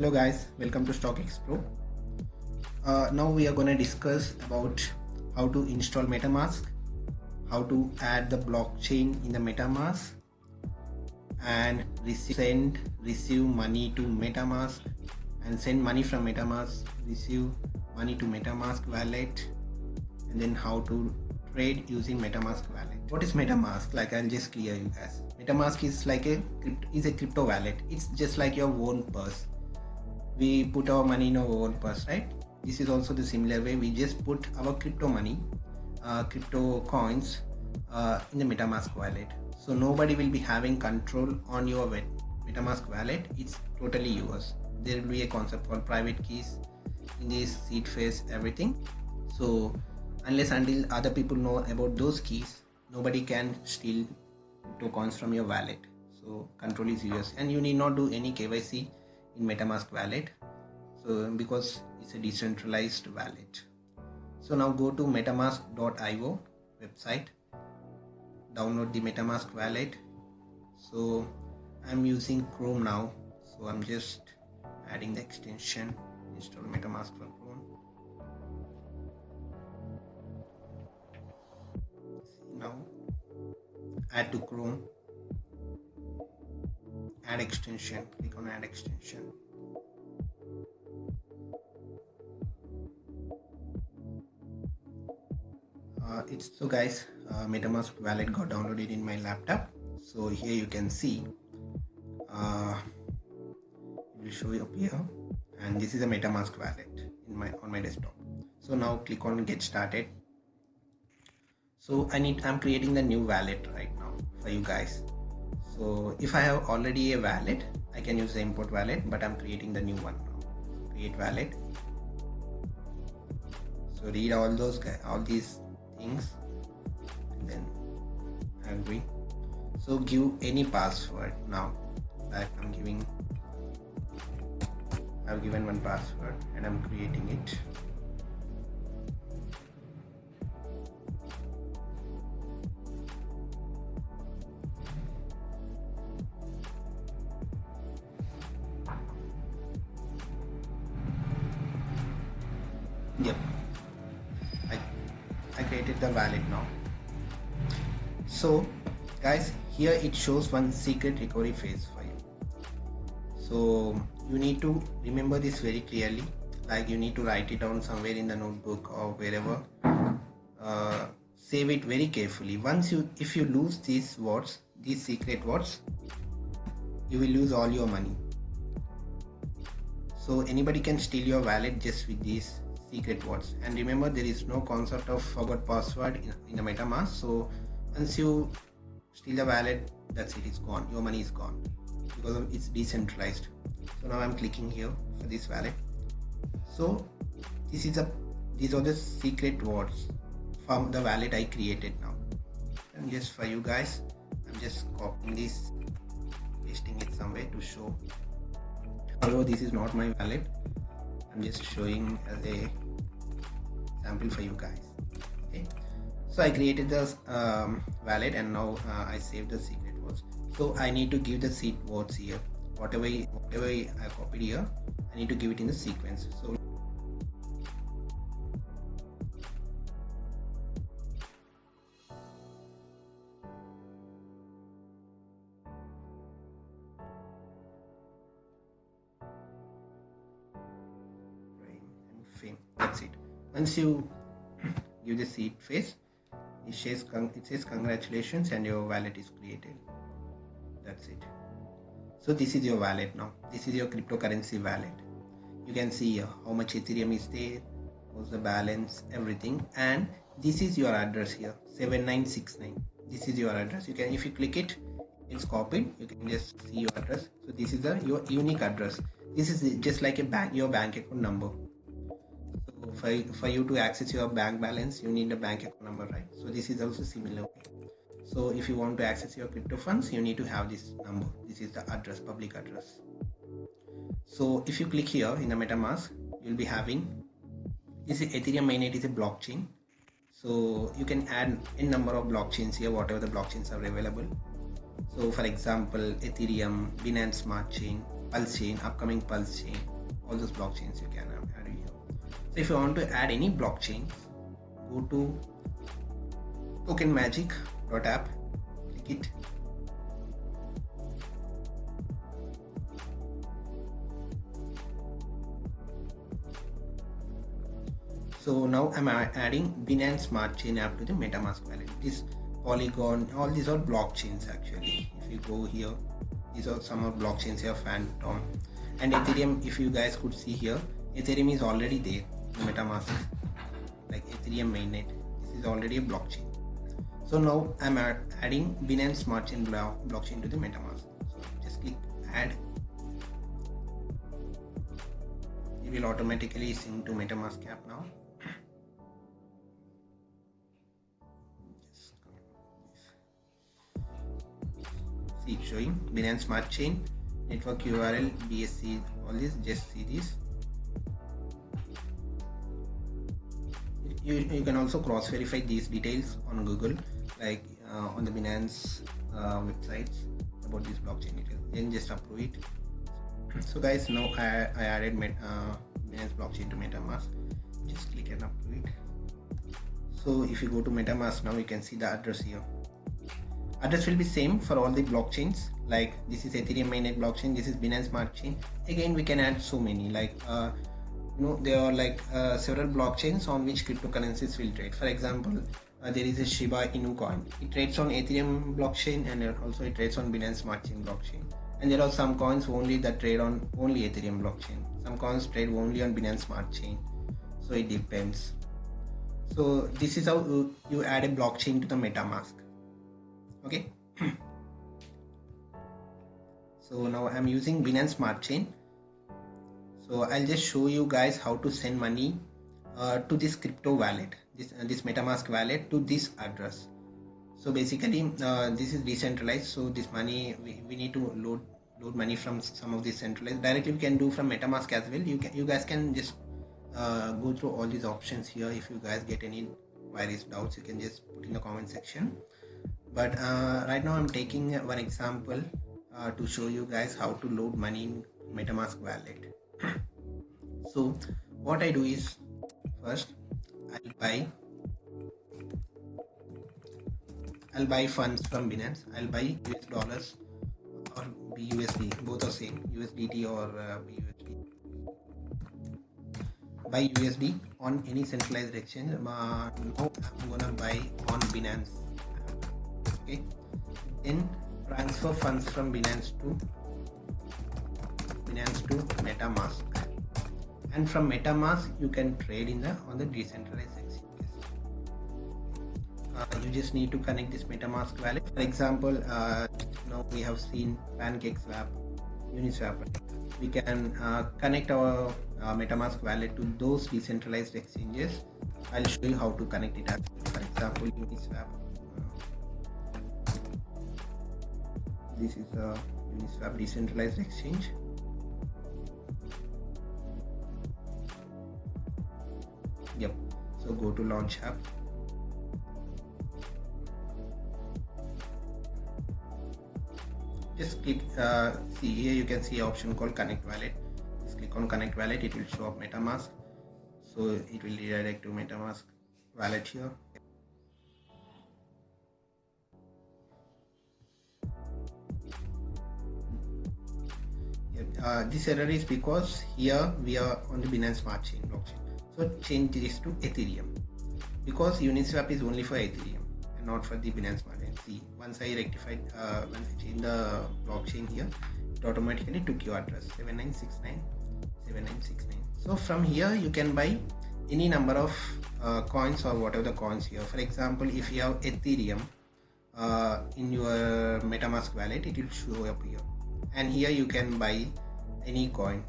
Hello guys, welcome to StockX Pro. Now we are going to discuss about how to install MetaMask, how to add the blockchain in the MetaMask, and receive money to MetaMask, and send money from MetaMask, receive money to MetaMask wallet, and then how to trade using MetaMask wallet. What is MetaMask? Like, I'll just clear you guys. MetaMask is like a crypto wallet. It's just like your own purse. We put our money in our own purse, right? This is also the similar way. We just put our crypto money, crypto coins in the MetaMask wallet. So nobody will be having control on your MetaMask wallet. It's totally yours. There will be a concept called private keys in this seed phase, everything. So unless until other people know about those keys, nobody can steal crypto coins from your wallet. So control is yours, and you need not do any KYC in MetaMask wallet, so because it's a decentralized wallet. So now go to metamask.io website, download the MetaMask wallet. So I'm using Chrome now, so I'm just adding the extension, install MetaMask for Chrome. See, now add to Chrome, add extension, click on add extension. So guys, MetaMask wallet got downloaded in my laptop. So here you can see it will show you up here, and this is a MetaMask wallet on my desktop. So now click on get started. So I'm creating the new wallet right now for you guys. So if I have already a wallet, I can use the import wallet, but I'm creating the new one now. Create wallet. So read all these things, and then agree. So give any password now. Like I've given one password and I'm creating it. Yep, I created the wallet now. So guys, here it shows one secret recovery phase for you. So you need to remember this very clearly. Like, you need to write it down somewhere in the notebook or wherever. Save it very carefully. If you lose these secret words, you will lose all your money. So anybody can steal your wallet just with these secret words. And remember, there is no concept of forgot password in a MetaMask. So once you steal the wallet, that's it, it's gone. Your money is gone because it's decentralized. So now I'm clicking here for this wallet. So these are the secret words from the wallet I created now. And just for you guys, I'm just copying this, pasting it somewhere to show. Although this is not my wallet, I'm just showing as a sample for you guys. Okay, so I created the wallet, and now I saved the secret words. So I need to give the seed words here. Whatever I copied here, I need to give it in the sequence. So fame, that's it. Once you give the seed phase, it says congratulations and your wallet is created. That's it. So this is your wallet now. This is your cryptocurrency wallet. You can see here how much Ethereum is there, what's the balance, everything, and this is your address here, 7969. This is your address. You can, if you click it, it's copied. You can just see your address. So this is your unique address. This is just like your bank account number. For you to access your bank balance, you need a bank account number, right? So this is also similar way. So if you want to access your crypto funds, you need to have this number. This is the address, public address. So if you click here in the MetaMask, you'll be having this is Ethereum mainnet is a blockchain. So you can add a number of blockchains here, whatever the blockchains are available. So for example, Ethereum, Binance Smart Chain, Pulse chain, upcoming Pulse chain, all those blockchains you can add here. So if you want to add any blockchain, go to tokenmagic.app, click it. So now I'm adding Binance Smart Chain app to the MetaMask wallet. This Polygon, all these are blockchains actually. If you go here, these are some of blockchains here, Phantom and Ethereum. If you guys could see here, Ethereum is already there in MetaMask, like Ethereum mainnet. This is already a blockchain. So now I'm adding Binance Smart Chain blockchain to the MetaMask. So just click add. It will automatically sync to MetaMask app now. See it showing Binance Smart Chain, network URL, BSC, all this. Just see this. You can also cross verify these details on Google, like on the Binance websites about this blockchain details. Then just approve it. So guys, now I added Binance blockchain to MetaMask. Just click and approve it. So if you go to MetaMask now, you can see the address here. Address will be same for all the blockchains. Like this is Ethereum mainnet blockchain, this is Binance Smart Chain. Again, we can add so many, like there are like several blockchains on which cryptocurrencies will trade. For example, there is a Shiba Inu coin. It trades on Ethereum blockchain, and also it trades on Binance Smart Chain blockchain. And there are some coins only that trade on only Ethereum blockchain. Some coins trade only on Binance Smart Chain. So it depends. So this is how you add a blockchain to the MetaMask. Okay. So now I'm using Binance Smart Chain. So I'll just show you guys how to send money to this crypto wallet, this MetaMask wallet, to this address. So basically this is decentralized, so this money we need to load money from some of these centralized. Directly we can do from MetaMask as well. You guys can just go through all these options here. If you guys get any queries, doubts, you can just put in the comment section. But right now I'm taking one example to show you guys how to load money in MetaMask wallet. So what I do is, first I'll buy funds from Binance. I'll buy US dollars or BUSD, both are same, USDT or BUSD. Buy USD on any centralized exchange. Now I'm gonna buy on Binance. Okay, then transfer funds from Binance to MetaMask, and from MetaMask you can trade on the decentralized exchanges. You just need to connect this MetaMask wallet. For example, now we have seen PancakeSwap, Uniswap. We can connect our MetaMask wallet to those decentralized exchanges. I'll show you how to connect it. For example, Uniswap. This is a Uniswap decentralized exchange. Yep. So go to launch app. Just click, see here you can see an option called connect wallet. Just click on connect wallet, it will show up MetaMask. So it will redirect to MetaMask wallet here. This error is because here we are on the Binance Smart Chain blockchain. So change this to Ethereum, because Uniswap is only for Ethereum and not for the Binance Smart Chain. See, once I rectified, once I changed the blockchain here, it automatically took your address 7969. So from here you can buy any number of coins or whatever the coins here. For example, if you have Ethereum in your MetaMask wallet, it will show up here, and here you can buy any coin.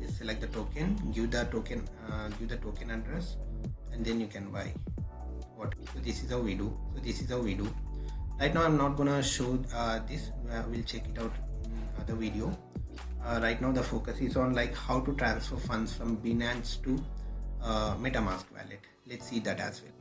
Just select the token, give the token address, and then you can buy what. So this is how we do. Right now I'm not gonna show this. We'll check it out in other video. Right now the focus is on like how to transfer funds from Binance to MetaMask wallet. Let's see that as well.